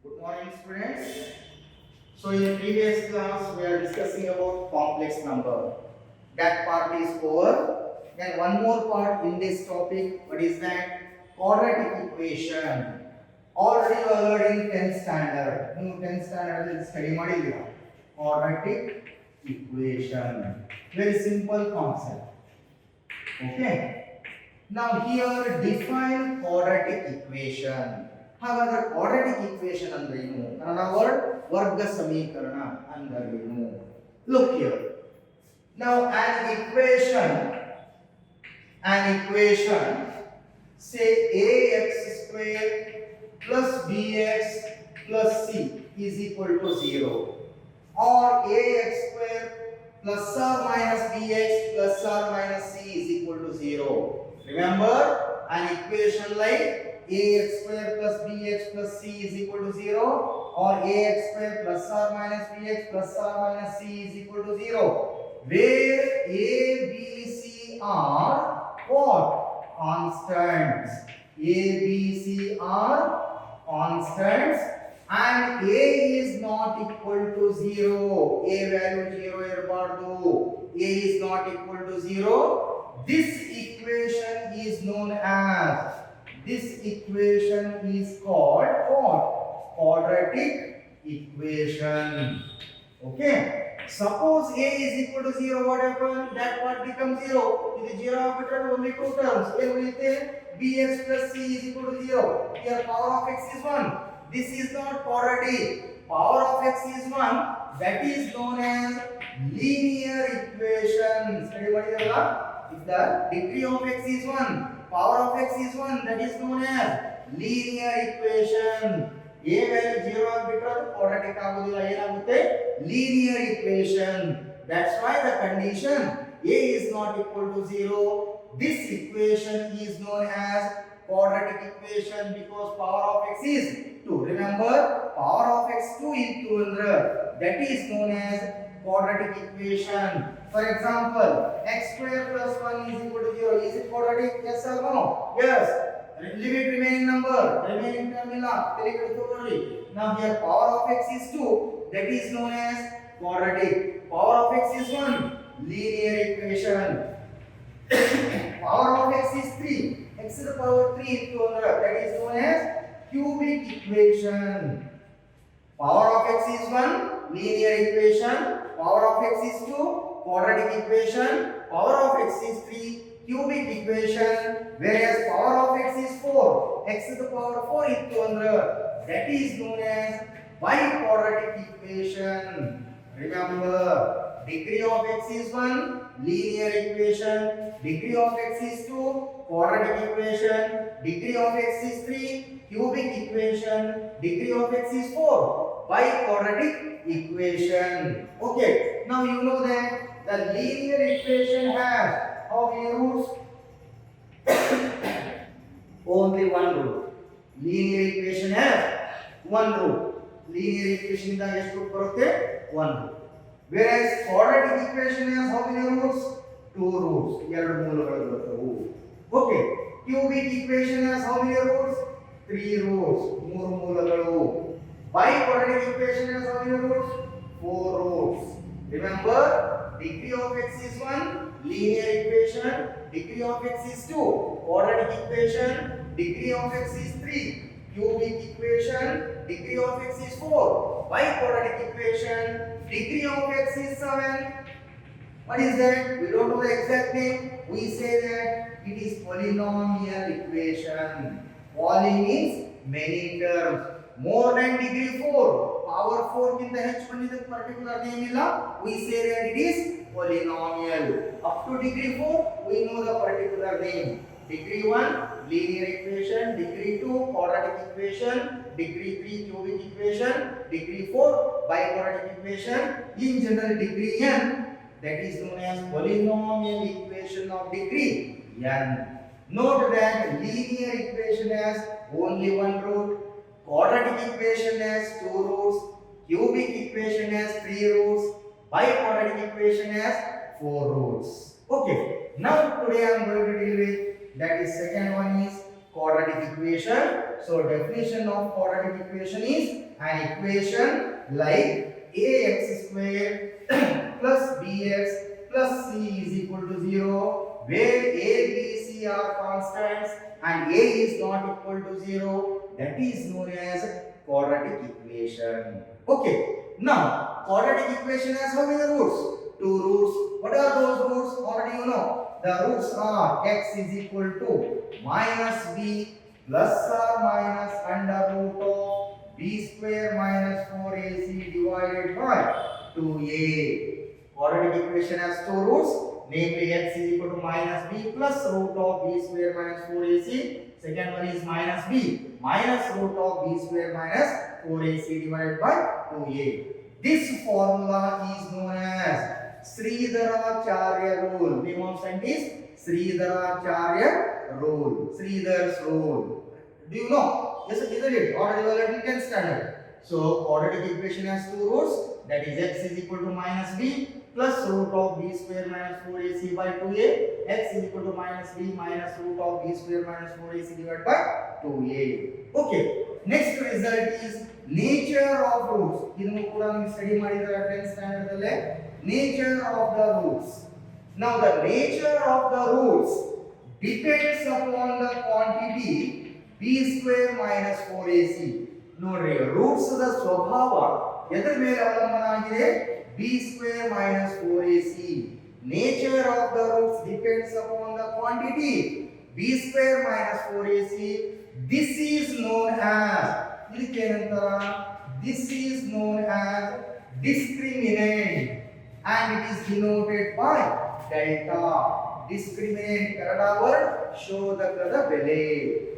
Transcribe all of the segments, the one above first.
Good morning, students. So, in previous class, we are discussing about complex number. That part is over. Then one more part in this topic. What is that? Quadratic equation. Already you are learning 10th standard. New 10th standard study ಮಾಡಿದ್ದೀರಾ quadratic equation. Very simple concept. Okay. Now here define quadratic equation. ಹಾಗಾದ್ರೆ quadratic equation ಅಂದ್ರೆ ಏನು? Kannada word ವರ್ಗ ಸಮೀಕರಣ ಅಂದ್ರೆ ಏನು? Look here. Now an equation say ax square plus bx plus c is equal to 0 or ax square plus or minus bx plus or minus c is equal to 0. Remember an equation like ax square plus bx plus c is equal to 0 or ax square plus or minus bx plus or minus c is equal to 0, where a, b, c are what? Constants. A, b, c are constants and a is not equal to 0. A value 0 ಇರಬಾರದು. A is not equal to 0. This equation is known as, this equation is called what? Quadratic equation. Okay. Suppose a is equal to 0, what happens? That part becomes 0. If 0 after only two terms, bx plus c is equal to 0. Here power of x is 1. This is not quadratic. Power of x is 1. That is known as linear equation. Study ಮಾಡಿದಲ್ಲ? If the degree of x is 1, power of x is 1, that is known as linear equation. A value 0 ಆಗಿಬಿಟ್ರೆ ಅದು quadratic ಆಗೋದಿಲ್ಲ, ಏನಾಗುತ್ತೆ? Linear equation. That's why the condition a is not equal to 0. This equation is known as quadratic equation because power of x is 2. Remember, power of x 2 into 100. That is known as quadratic equation. For example, x square plus 1 is equal to 0. Is it quadratic? Yes or no? Yes. Limit remaining number. Remaining term illa. Now here power of x is 2. That is known as quadratic. Power of x is 1. Linear equation. Power of x is 3. X to the power 3 into 100. That is known as cubic equation. Power of x is 1. Linear equation. Power of x is 2. Quadratic equation. Power of x is 3. Cubic equation. Whereas power of x is 4. X to the power 4 into 100. That is known as biquadratic equation. Remember, degree of x is 1. Linear equation. Degree of x is 2. Quadratic equation. Degree of x is 3. Cubic equation. Degree of x is 4. Biquadratic equation. Okay. Now you know that the linear equation has how many roots? Only one root. Linear equation has one root. Linear equation ಇಂದ ಎಷ್ಟು root ಬರುತ್ತೆ? One root. Whereas quadratic equation has how many roots? Two roots. ಎರಡು ಮೂಲಗಳು ಬರ್ತವು. Okay. Cubic equation has how many roots? Three roots. ಮೂರು ಮೂಲಗಳು. Biquadratic equation has how many roots? Four roots. Remember, degree of x is 1. Linear equation. Degree of x is 2. Quadratic equation. Degree of x is 3. Cubic equation. Degree of x is 4. Biquadratic equation. Degree of x is 7. What is that? We don't know the exact name. We say that it is polynomial equation. Poly means many terms. More than degree 4. Power 4 ಗಿಂತ ಹೆಚ್ಚು ಬಂದಿದ್ದ particular name ಇಲ್ಲ. We say that it is polynomial. Up to degree 4, we know the particular name. Degree 1, linear equation. Degree 2, quadratic equation. Degree 3, cubic equation. Degree 4, biquadratic equation. In general, degree n, that is known as polynomial equation of degree n. Note that linear equation has only one root. Quadratic equation has two roots. Cubic equation has three roots. Biquadratic equation has four roots. Okay. Now today I am going to deal with, that is second one is quadratic equation. So definition of quadratic equation is an equation like ax square plus bx plus c is equal to 0, where a, b, c are constants and a is not equal to 0. That is known as quadratic equation. Okay. Now quadratic equation has how many roots? Two roots. What are those roots? Already you know. The roots are x is equal to minus b plus or minus under root of b square minus 4ac divided by 2a. Quadratic equation has two roots, namely x is equal to minus b plus root of b square minus 4ac. Second one is minus b minus root of b square minus 4ac divided by 2a. This formula is known as Sridharacharya rule. Name of scientist Sridharacharya rule. Sridhar's rule. Do you know? Yes, isn't it? Already well in 10th standard. So quadratic equation has two roots. That is x is equal to minus b plus root of b square minus 4ac by 2a. X is equal to minus b minus root of b square minus 4ac divided by 2a. Okay. Next result is nature of roots. ಇದನ್ನು ಕೂಡ ನೀವು study ಮಾಡಿದ್ರೆ 10th standard ಅಲ್ಲಿ nature of the roots. Now the nature of the roots depends upon the quantity b square minus 4ac. ನೋಡ್ರಿ roots the ಸ್ವಭಾವ ಎದರ ಮೇಲೆ ಅವಲಂಬನ ಆಗಿದೆ? b square minus 4ac. Nature of the roots depends upon the quantity b square minus 4ac. This is known as ಇದಕ್ಕೆ ಏನಂತಾರ? This is known as discriminant and it is denoted by delta. Discriminant Kannada word ಶೋಧಕದ ಬೆಲೆ.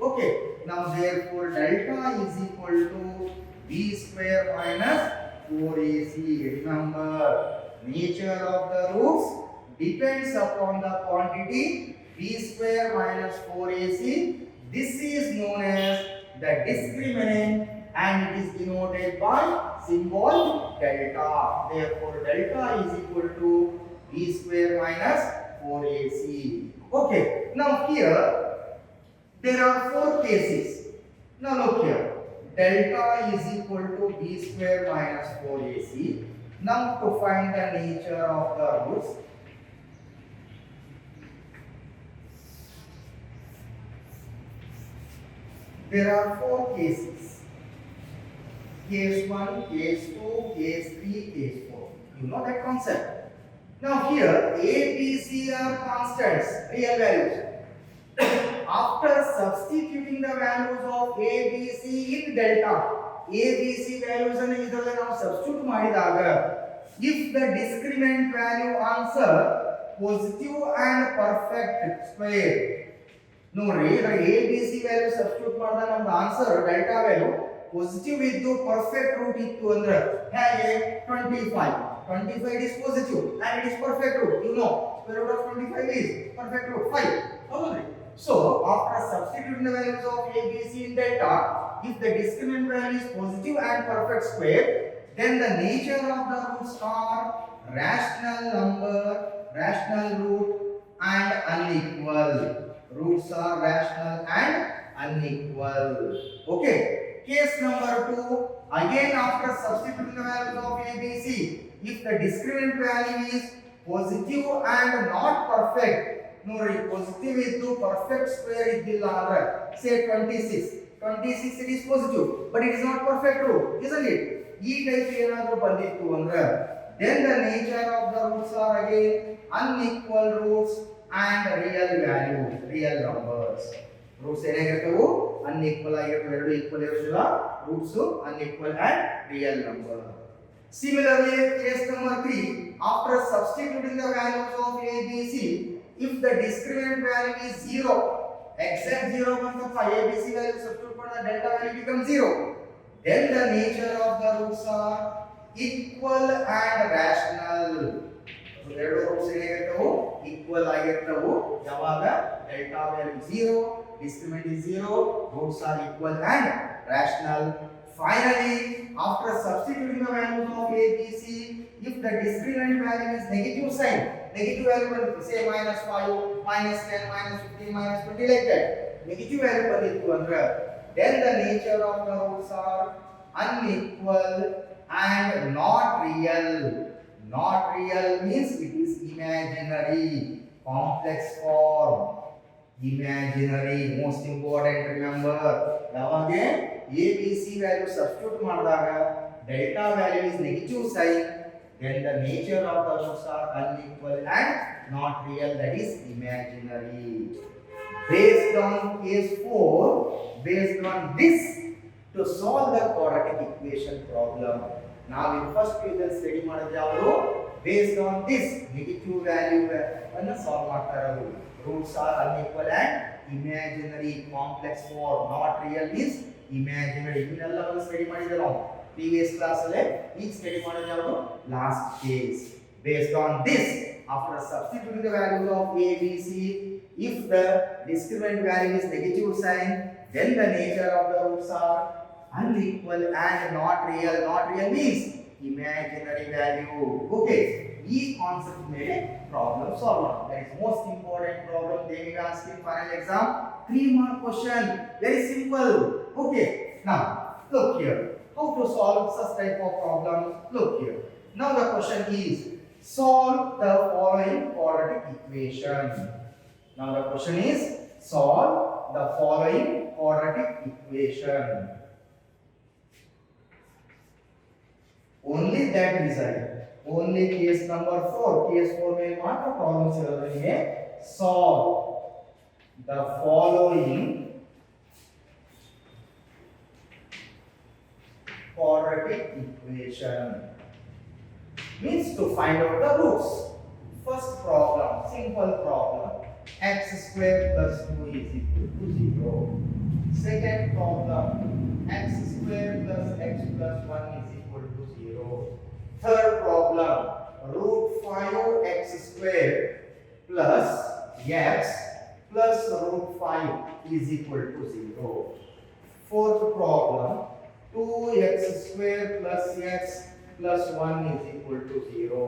Okay. Now therefore delta is equal to b square minus 4ac. Remember, nature of the roots depends upon the quantity b square minus 4ac. This is known as the discriminant and it is denoted by symbol delta. Therefore delta is equal to b square minus 4ac. Okay. Now here there are four cases. Now look here. Delta is equal to b square minus 4ac. Now to find the nature of the roots, there are four cases. Case 1, case 2, case 3, case 4. You know that concept. Now here a, b, c are constants, real values. After substituting the values of a, b, c in delta, a, b, c values ಅನ್ನು ಇದರಲ್ಲಿ ನಾವು substitute ಮಾಡಿದಾಗ, if the discriminant value answer positive and perfect square. ನೋಡ್ರಿ ಇದರ a, b, c value substitute ಮಾಡಿದಾಗ ನಮ್ದು answer delta value positive ಇದ್ದು perfect root ಇತ್ತು ಅಂದ್ರೆ ಹೇಗೆ 25 is positive and it is perfect root. You know square root of 25 is perfect root 5. ಹೌದ್ರಿ? So after substituting the values of a, b, c in delta, if the discriminant value is positive and perfect square, then the nature of the roots are rational number, rational root and unequal. Roots are rational and unequal. Okay. Case number 2, again after substituting the values of a, b, c, if the discriminant value is positive and not perfect, ನೋಡಿ positive ಇದ್ದು perfect square ಇದ್ದಿಲ್ಲ ಅಂದ್ರೆ say 26 it is positive but it is not perfect root, isn't it? ಈ type ಏನಾದರೂ ಬಂದಿತ್ತು ಅಂದ್ರೆ then the nature of the roots are again unequal roots and real values, real numbers. Roots ಏನಾಗಿರ್ತವು? unequal ಆಗಿರ್ತವೆ, ಎರಡು equal ಇರೋದಿಲ್ಲ. roots unequal and real number. Similarly, case number 3, after substituting the values of a, b, c, if the discriminant value is 0, exact 0 comes the a, b, c value substitute for the delta value becomes 0, then the nature of the roots are equal and rational. ಎರಡು roots ಏನಾಗಿರ್ತವು? Equal ಆಗಿರ್ತವು ಯಾವಾಗ delta value 0, discriminant is 0, roots are equal and rational. Finally, after substituting the values of a, b, c, if the discriminant value is negative sign, negative value will say -5, -10, -15, -20 like that, negative value ಬಂದಿತ್ತು ಅಂದ್ರೆ then the nature of the roots are unequal and not real. Not real means it is imaginary, complex form. Imaginary, most important, remember. ಯಾವಾಗ a b c value substitute ಮಾಡಿದಾಗ delta value is negative sign, then the nature of the roots are unequal and not real, that is imaginary. Based on case 4, based on this, to solve the quadratic equation problem, now in first question study ಮಾಡಿದ್ರೆ ಅವರು based on this negative value ಅನ್ನು solve ಮಾಡ್ತಾರೆ. ಅವರು roots are unequal and imaginary, complex form, not real is imaginary. ಇದನ್ನೆಲ್ಲವನ್ನು study ಮಾಡಿದ್ರೆ ನಾವು previous class ಅಲ್ಲಿ ಈಗ ಸ್ಟಡಿ ಮಾಡಿದ್ರೆ ಅವರು last case. Based on this, after substituting the value of a b c, if the discriminant value is negative sign, then the nature of the roots are unequal and not real. Not real means imaginary value. Okay, this concept made a problem solver. That is most important problem they will ask in final exam. 3-mark question, very simple. Okay, now look here, how to solve such type of problem. Look here, now the question is solve the following quadratic equation. Now the question is solve the following quadratic equation. Only that result, only case number 4, case 4 में मात्र problem चल रही है. Solve the following quadratic equation means to find out the roots. First problem, simple problem, x square plus 2 is equal to 0. Second problem, x square plus x plus 1 is equal to 0. Third problem, root 5x square plus x plus root 5 is equal to 0. Fourth problem, 2x square plus x plus 1 is equal to 0.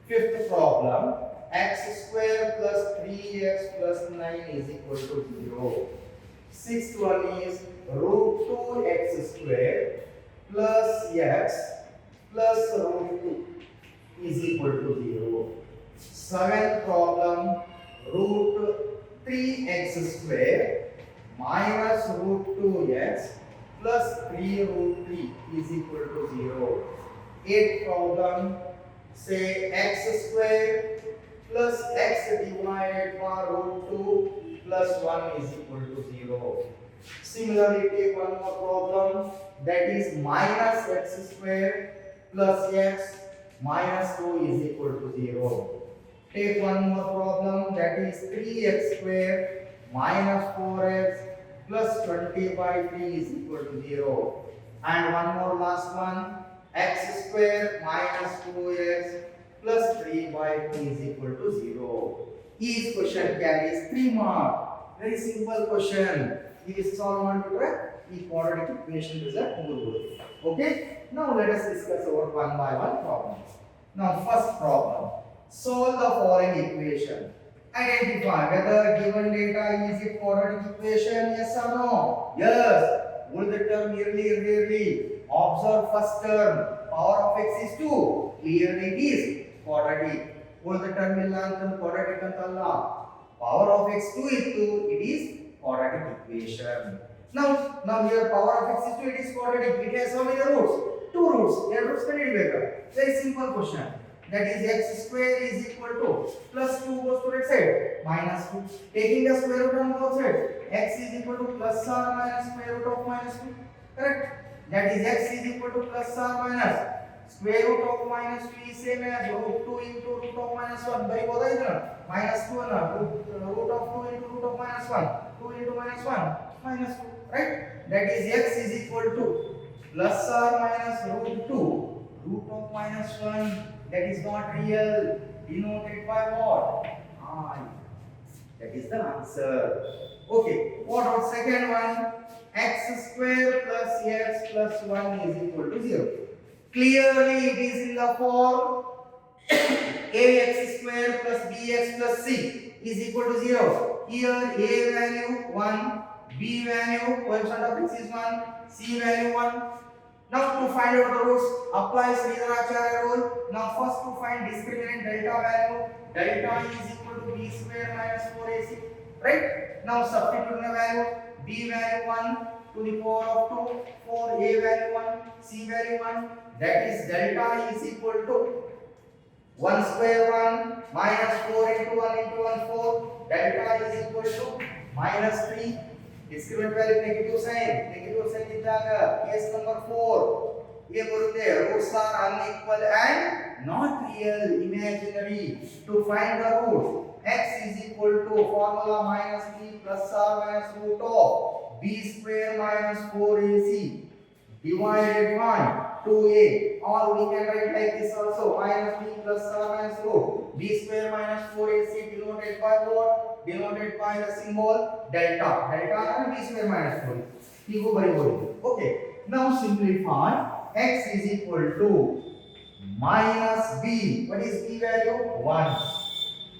Fifth problem, x square plus 3x plus 9 is equal to 0. Sixth one is root 2x square plus x plus root 2 is equal to 0. Seventh problem, root 3x square minus root 2x plus 3 root 3 is equal to 0. Eighth problem, say x square plus x divided by root 2 plus 1 is equal to 0. Similarly, take one more problem, that is minus x square plus x minus 2 is equal to 0. Take one more problem, that is 3x square minus 4x plus 20 by 3 is equal to 0. And one more last one, x square minus 2x plus 3 by 3 is equal to 0. Each question carries 3 marks. Very simple question. This solve ಮಾಡಿಬಿಟ್ರೆ ಈ quadratic equation result ಮುಗಿದು. Okay, now let us discuss over one by one problems. Now first problem, solve the following equation. Identify whether given data is a quadratic equation, yes or no. Yes. Will the term rarely. Observe first term, power of x is 2, clearly it is quadratic. Will the term illa anta quadratic antalla, power of x 2 ittu, it is quadratic equation. Now here power of x is 2, it is quadratic. It has how many roots? 2 roots. Their roots can be bigger. Very simple question. That is x square is equal to plus 2 goes to right side minus 2. Taking the square root on both sides, x is equal to plus or minus square root of minus 2. Correct? That is x is equal to plus or minus square root of minus 2 is same as root 2 into root of minus 1. Bari boda idra minus 2 na root of 2 into root of minus 1. 2 into minus 1 minus 2. Right? That is x is equal to plus or minus root 2 root of minus 1. That is not real, denoted by what? I. That is the answer. Okay, what about second one? X square plus x plus 1 is equal to 0. Clearly it is in the form ax square plus bx plus c is equal to 0. Here a value 1, b value coefficient of x is 1, c value 1. Now to find out the roots, apply Sridharacharya rule. Now first to find discriminant delta value. Delta is equal to b square minus 4ac. Right? Now substitute the value. B value 1 to the power of 2, 4, a value 1, c value 1. That is delta is equal to 1 square 1 minus 4 into 1 into 1 4. Delta is equal to minus 3. Discriminant value negative sign iddaaga case number 4 ye barutte roots are unequal and not real, imaginary. To find the roots, x is equal to formula minus b plus r minus root of b square minus 4ac divided by 2a, or we can write like this also, minus b plus r minus root b square minus 4ac denoted by what? Denoted by the symbol delta. Delta and b square minus 4. Hego baribodu. Okay. Now simplify. X is equal to minus b. What is b value? 1.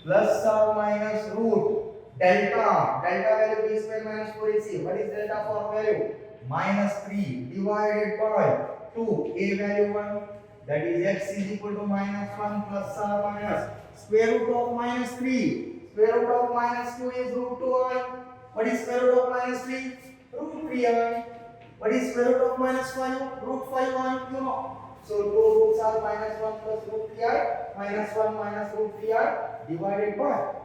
Plus or minus root delta. Delta value b square minus 4ac. What is delta for value? Minus 3 divided by 2. A value 1. That is x is equal to minus 1 plus or minus square root of minus 3. Square root of minus 2 is root 2i. What is square root of minus 3? Root 3i. What is square root of minus 5? Root 5i. You know. So 2 roots are minus 1 plus root 3i. Minus 1 minus root 3i divided by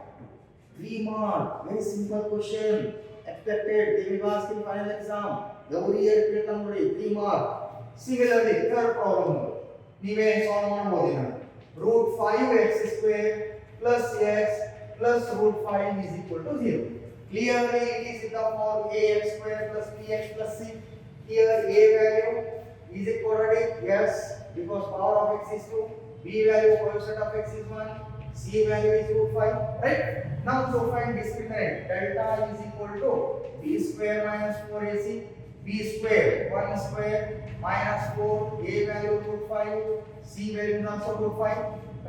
3 mark. Very simple question. Expected. They will ask in final exam. Every year it will come 3 mark. Similarly, third problem. Nive solve ಮಾಡಬಹುದು. Root 5x square plus x plus root 5 is equal to 0. Clearly it is in the form ax square plus bx plus c. Here a value is it quadratic? Yes, because power of x is 2. B value coefficient of x is 1. C value is root 5. Right? Now to find discriminant, delta is equal to b square minus 4ac. B square 1 square minus 4, a value root 5, c value is also root 5.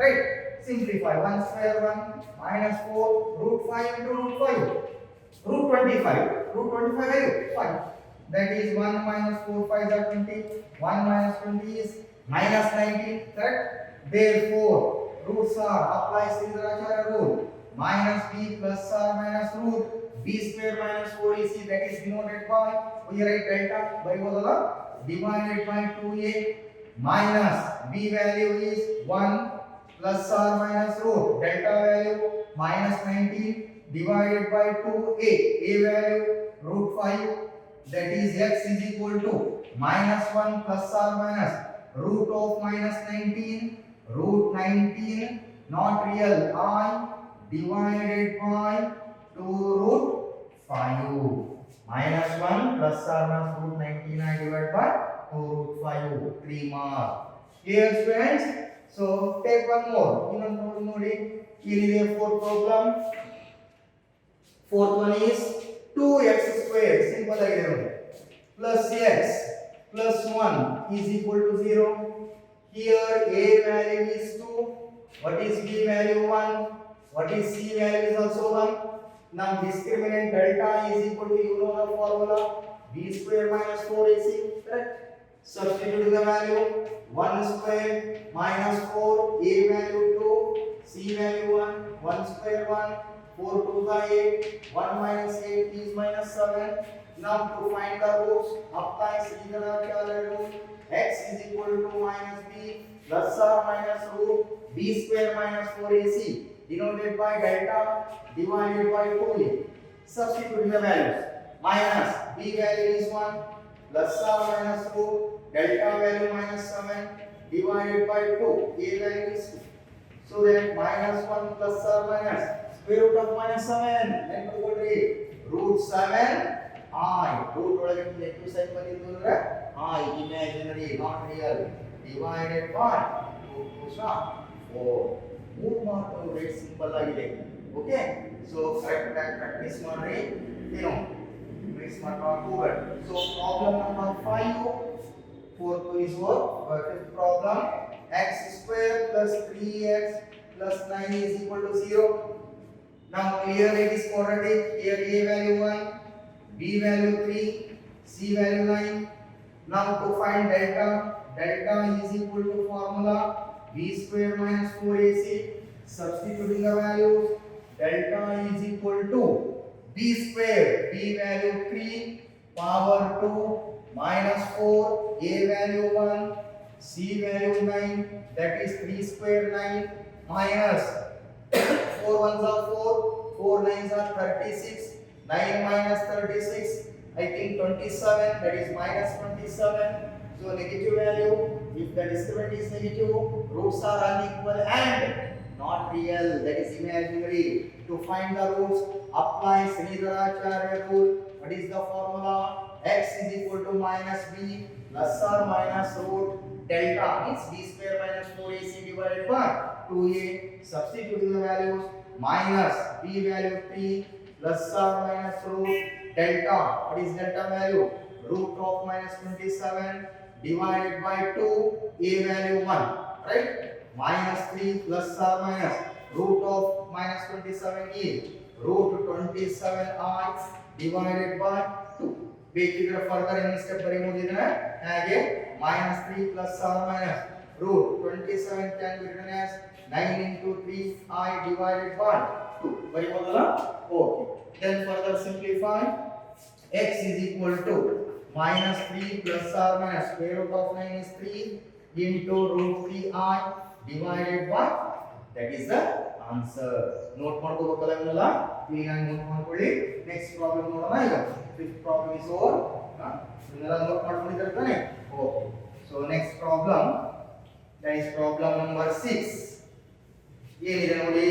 Right? Simplify. 1 square 1 minus 4 root 5 into root 5. Root 25. Root 25 value 5. That is 1 minus 4 5 are 20. 1 minus 20 is minus 19. Correct? Therefore, roots are, apply Sridharacharya rule. Minus b plus r minus root b square minus 4ac, that is denoted by, we write delta baribodola, divided by 2a minus b value is 1 plus r minus root delta value minus 19 divided by 2a, a value root 5, that is x is equal to minus 1 plus r minus root of minus 19 root 19 not real I divided by 2 root 5. Minus 1 plus or minus root 19 I divided by 2 root 5. 3 mark. Here students, so take one more. Here is fourth problem. Fourth one is 2x squared. Simple again. Plus x plus 1 is equal to 0. Here a value is 2. What is b value? 1. What is c value is also 1. Now discriminant delta is equal to, you know the formula, b square minus 4ac, correct? Substitute the value, 1 square minus 4, a value 2, c value 1, 1 square 1, 4 2 are 8, 1 minus 8 is minus 7. Now to find the roots, apply Sridharacharya rule. X is equal to minus b plus or minus root b square minus 4ac denoted by delta divided by 2a. Substitute the values. Minus b value is 1 plus or minus root delta value minus 7 divided by 2. A value is 2. So that minus 1 plus or minus square root of minus 7. Then to go to root 7 I. Root ಒಳಗೆ negative sign ಬಂದಿದ್ದು ಅಂದ್ರೆ I imaginary not real divided by 2 4. ಮೂರು mark rate simple ಆಗಿದೆ. Okay, so correct ಆಗಿ practice ಮಾಡ್ರಿ. ಏನು miss ಮಾಡ್ಕೋಬೇಡ. So problem number 5 4 is what? Fifth problem, x square plus 3x plus 9 is equal to 0. Now clearly it is quadratic. Here A value 1, B value 3, C value 9. Now to find delta, delta is equal to formula B square minus 4AC. Substituting the values, delta is equal to B square, B value 3, power 2, minus 4, A value 1, C value 9, that is 3 square 9, minus 4 ones are 4, 4 nines are 36, 9 minus 36, I think 27, that is minus 27. So negative value, if the discriminant is negative, roots are unequal and not real, that is imaginary. To find the roots, apply Sridharacharya rule. What is the formula? X is equal to minus b plus or minus root delta means b square minus 4ac divided by 2a. Substituting the values, minus b value 3 plus or minus root delta. What is delta value? Root of minus 27 divided by 2, a value 1, right? Minus 3 plus or minus root of minus 27 is root 27i divided by 2. ಬೇಕಿದ್ರೆ further ಇನ್ step ಬರೆಯಬಹುದಿದ್ರೆ ಹಾಗೆ -3 plus or minus root 27 can be written as 9 into 3i divided by 2. ಬರೆಯಬಹುದಲ್ಲ? Okay. Then further simplify. X is equal to -3 plus or minus square root of 9 is 3 into root 3i divided by, that is the answer. Note ಮಾಡ್ಕೋಬೇಕಲ್ಲ ಇವನ್ನೆಲ್ಲ clean ಆಗಿ note ಮಾಡ್ಕೊಳ್ಳಿ. Next problem ನೋಡೋಣ. ಈಗ fifth problem is over. ಇದನ್ನೆಲ್ಲ note ಮಾಡ್ಕೊಂಡಿದ್ದಾರೆ ತಾನೆ? Okay. So next problem, that is problem number 6. ಏನಿದೆ ನೋಡಿ,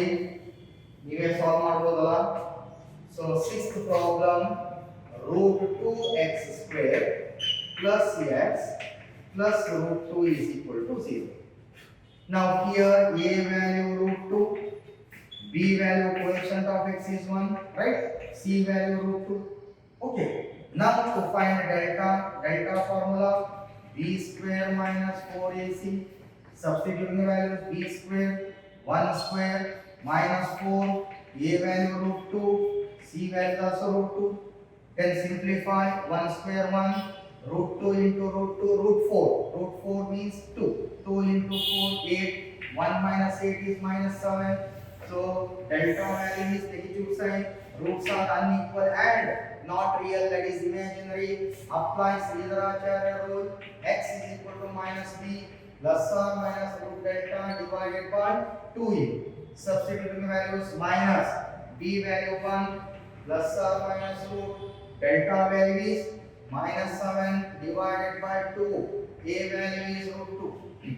ನೀವೇ ಸಾಲ್ವ್ ಮಾಡ್ಬೋದಲ್ಲ. So sixth problem, root 2x square plus x plus root 2 is equal to 0. Now here a value root 2, b value coefficient of x is 1, right? C value root 2. Okay. Now to find delta, delta formula b square minus 4ac. Substituting the values, b square 1 square minus 4, a value root 2, c value also root 2. Then simplify 1 square 1, root 2 into root 2, root 4. Root 4 means 2. 2 into 4, 8. 1 minus 8 is minus 7. So delta value is negative sign. Roots are unequal and not real, that is imaginary. Apply Sridharacharya rule. X is equal to minus b plus or minus root delta divided by 2a. Substituting the values, minus b value 1 plus or minus root delta value is minus 7 divided by 2. A value is root 2.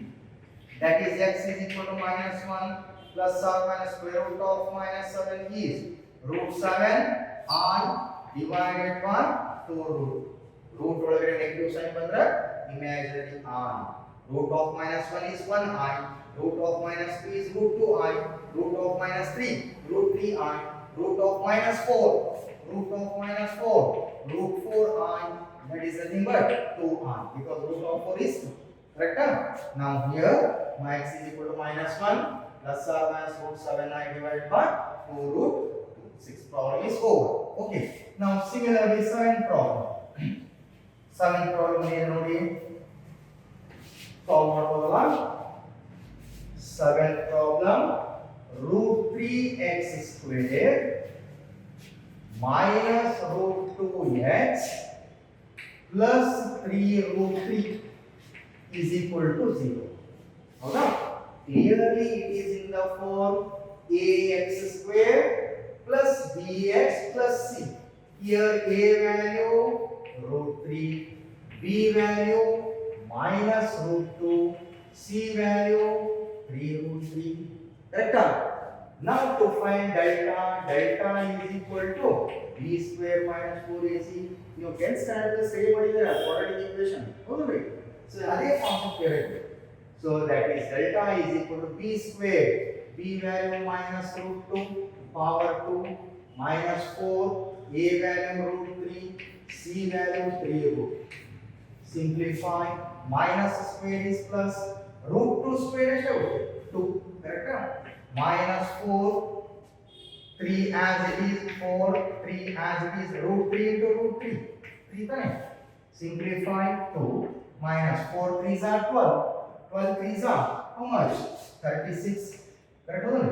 That is x is equal to minus 1 plus or minus square root of minus 7 is root 7 I divided by 4 root. Root ಒಳಗಡೆ negative sign ಬಂದ್ರೆ imaginary I. Root of minus 1 is 1i. Root of minus 2 is root 2i. Root of minus 3 root 3i. Root of minus 4 root of minus 4 root 4i, that is nothing but 2i because root of 4 is 2. Correct? Now here my x is equal to minus 1 plus or minus root 7i divided by 4 root 2. 6th problem is over. Okay. Now similarly 7th problem. 7th problem ಏನು ನೋಡಿ, solve ಮಾಡೋದಲ್ಲ. 7th problem, root 3x square minus root 2x plus 3 root 3 is equal to 0. Okay? Clearly it is in the form ax square plus bx plus c. Here a value root 3, b value minus root 2, c value 3 root 3. Correct? Now to find delta, delta is equal to b square minus 4ac. You can start the same ಮಾಡಿದ್ರೆ quadratic equation. ಹೌದು ಬಿಡಿ. So ಅದೇ concept ಇರುತ್ತೆ. So that is delta is equal to b square, b value minus root 2 power 2 minus 4, a value root 3, c value 3 root. Simplify, minus square is plus, root 2 square is 2. Correct? Minus 4 3 as it is, 4, 3 as it is, root 3 into root 3. 3 time. Simplify 2 minus 4 3s are 12. 12 3s are how much? 36. Correct only?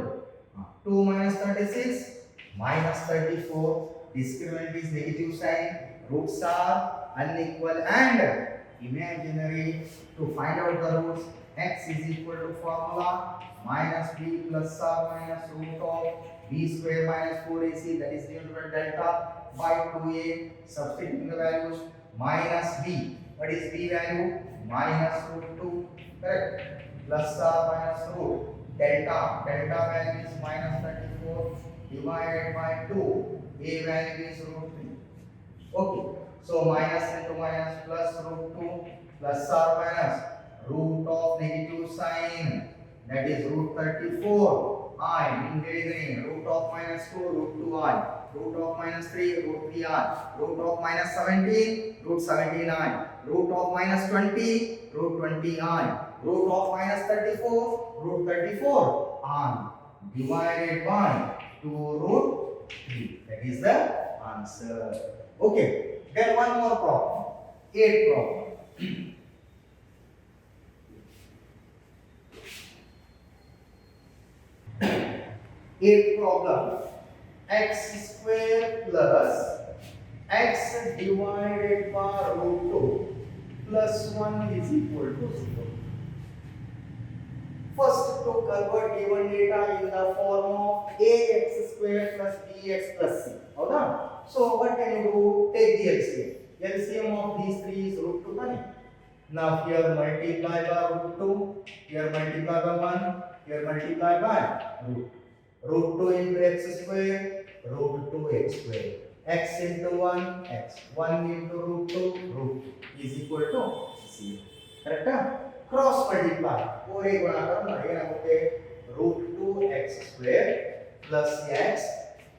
2 minus 36 minus 34. Discriminant is negative sign. Roots are unequal and imaginary. To find out the roots, x is equal to formula minus b plus or minus root of b square minus 4ac, that is given by delta by 2a. Substituting the values, minus b. What is b value? Minus root 2. Correct? Plus or minus root. Delta value is minus 34 divided by 2. A value is root 3. Okay. So minus into minus plus root 2 plus or minus root of negative sign, that is root 34 I increasing, root of minus 2 root 2 I, root of minus 3 root 3 I, root of minus 17 root 17 I, root of minus 20 root 20 I, root of minus 34 root 34 I, divided by 2 root 3. That is the answer. Okay. Then one more problem. 8th problem. 8th problem. X square plus x divided by root 2 plus 1 is equal to 0. First, to convert given data in the form of ax square plus bx plus c. So what can you do? Take the LCM. LCM of these three is root 2. Now here multiply by root 2, here multiply by 1, here multiply by root. Root 2 into x square, root 2x square. X into 1, x. 1 into root 2, root is equal to 0. Correct? Cross multiply. पूरे गुणाकार में ಏನಾಗುತ್ತೆ? root 2x square plus x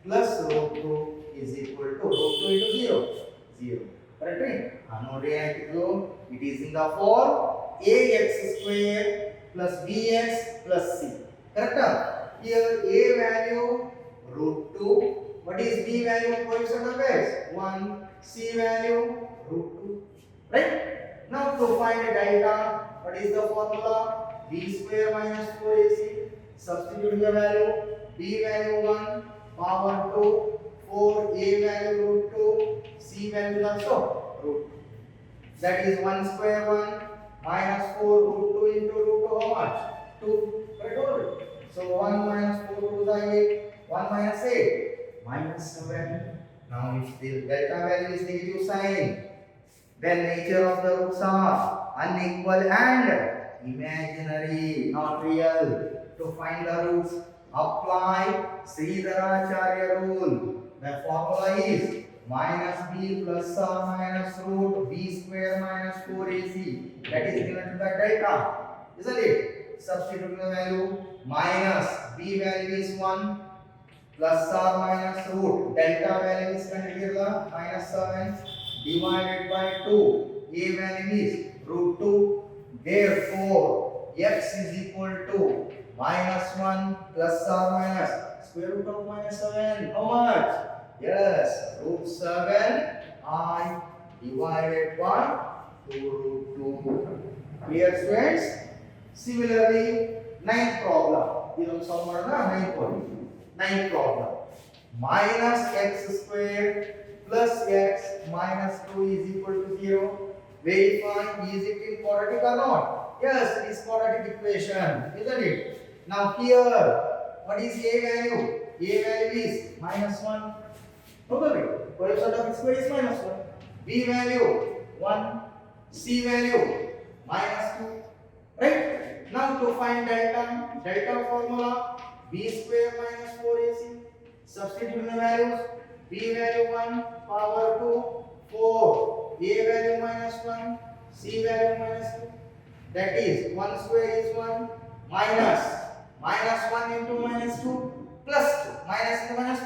plus root 2 is equal to root 2 into 0. 0. Correct? ನೋಡಿ ಏನಾಯ್ತು? It is in the form ax square plus bx plus c. Correct? Here a value root 2. What is b value? Coefficient of x? 1. C value root 2. Right? Now to find delta, what is the formula? B square minus 4ac. Substitute the value. B value 1 power 2. 4 a value root 2. C value also root 2. That is 1 square 1 minus 4 root 2 into root 2 how much? 2. Correct? So 1 minus 4 to the 8. 1 minus 8 minus 7. Now if the delta value is negative sign, then nature of the roots are unequal and imaginary, not real. To find the roots, apply Sridharacharya rule. The formula is minus b plus or minus root b square minus 4ac. That is given to the delta, isn't it? Substitute the value. Minus b value is 1 plus or minus root delta value is considered minus 7 divided by 2. A value is root 2. Therefore, x is equal to minus 1 plus or minus square root of minus 7. How much? Yes, root 7 I divided by 2 root 2. Clear, students? Similarly, 9th problem. This solve ಮಾಡೋಣ 9th problem. Minus x square plus x minus 2 is equal to 0. Verify, is it in quadratic or not? Yes, it is quadratic equation, isn't it? Now here, what is a value? A value is minus 1. Totally. Coefficient of x square is minus 1. B value 1. C value minus 2. Right? Now to find delta formula b square minus 4ac. Substitute the values. B value 1 power 2 4. A value minus 1. C value minus 2. That is 1 square is 1 minus 1 into minus 2 plus 2. Minus into minus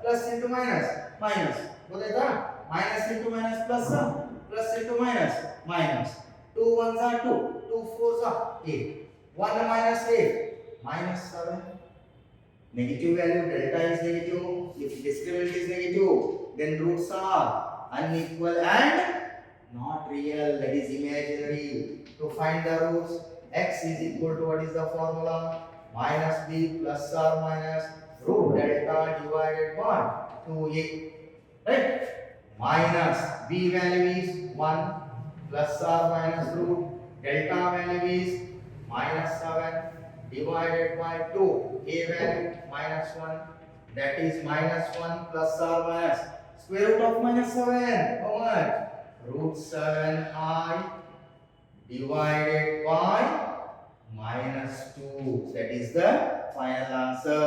plus into minus minus. ಗೊತ್ತಾಯ್ತಾ? Minus into minus plus into minus. 2 1s are 2, 2 4s are 8. 1 minus 8 minus 7. Negative value delta is negative. If discriminant is negative, then roots are unequal and not real, that is imaginary. To find the roots, x is equal to what is the formula? Minus b plus or minus root delta divided by 2a. Right? Minus b value is 1 plus or minus root delta value is minus 7 divided by 2. A value minus 1, that is minus 1 plus or minus square root of minus 7. How much? Root 7i divided by minus 2. That is the final answer.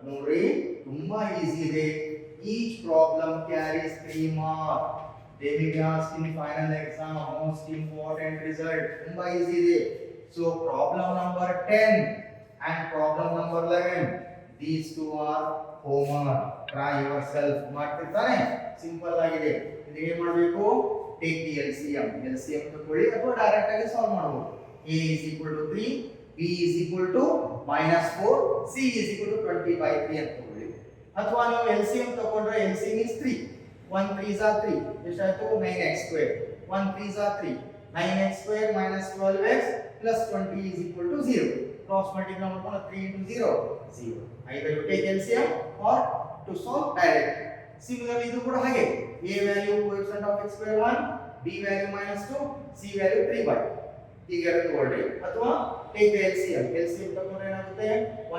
Nori, tumba easy ಇದೆ. Each problem carries 3 marks. They will be asked in final exam. Most important result. Tumba easy ಇದೆ. So problem number 10 and problem number 11. These two are homework. Try yourself. ಮಾಡ್ತಿರ್ತಾನೆ simple ಆಗಿದೆ. ಇದು ಏನು ಮಾಡಬೇಕು? Take the LCM. LCM ತಗೊಳ್ಳಿ ಅಥವಾ direct ಆಗಿ solve ಮಾಡಬಹುದು. A is equal to 3, B is equal to minus 4, C is equal to 20 by 3 ಅಂತ ತಗೊಳ್ಳಿ. ಅಥವಾ ನೀವು LCM ತಗೊಂಡ್ರೆ LCM is 3. 1 3s are 3. ಎಷ್ಟಾಯ್ತು? 9x square. 1 3s are 3. 9x square minus 12x plus 20 is equal to 0. Cross multiply ಮಾಡ್ಕೊಂಡು 3 into 0 0. Either you take LCM or to solve directly. Similarly ಇದು ಕೂಡ ಹಾಗೆ. A value coefficient of x square 1, B value minus 2, C value 3 by. ಹೀಗೆ ತಗೊಳ್ಳಿ ಅಥವಾ take the LCM. LCM ತಗೊಂಡ್ರೆ ಏನಾಗುತ್ತೆ?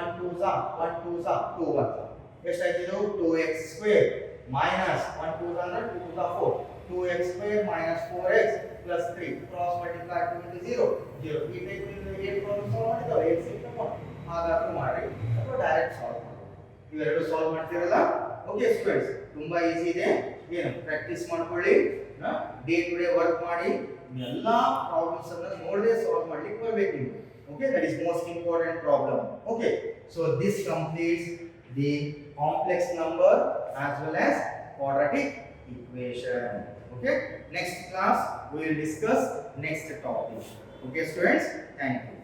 1 2s are 1 2s are 2 1. ಎಷ್ಟಾಯ್ತು ಇದು? 2x square minus 1 2s ಅಂದ್ರೆ 2 2s are 4. 2x square minus 4x plus 3. Cross multiply 2 into 0 0. ಈ type 8 problem solve ಮಾಡಿದ್ರೆ LCM ತಗೊಂಡು ಹಾಗಾದ್ರೂ ಮಾಡಿ ಅಥವಾ ಡೈರೆಕ್ಟ್ ಸಾಲ್ವ್ ಮಾಡಿ. ಇವೆರಡು ಸಾಲ್ವ್ ಮಾಡ್ತಿರಲ್ಲ. ಓಕೆ ಸ್ಟೂಡೆಂಟ್ಸ್, ತುಂಬಾ ಈಸಿ ಇದೆ. ಏನು ಪ್ರಾಕ್ಟೀಸ್ ಮಾಡ್ಕೊಳ್ಳಿ, ಡೇ ಟು ಡೇ ವರ್ಕ್ ಮಾಡಿ, ಎಲ್ಲಾ ಪ್ರಾಬ್ಲಮ್ಸ್ ಅನ್ನು ನೋಡದೆ ಸಾಲ್ವ್ ಮಾಡ್ಲಿಕ್ಕೆ ಬರಬೇಕು ನೀವು. Okay, that is most important problem. Okay, so this completes the complex number as well as quadratic equation. Okay, next class we will discuss next topic. Okay students, thank you.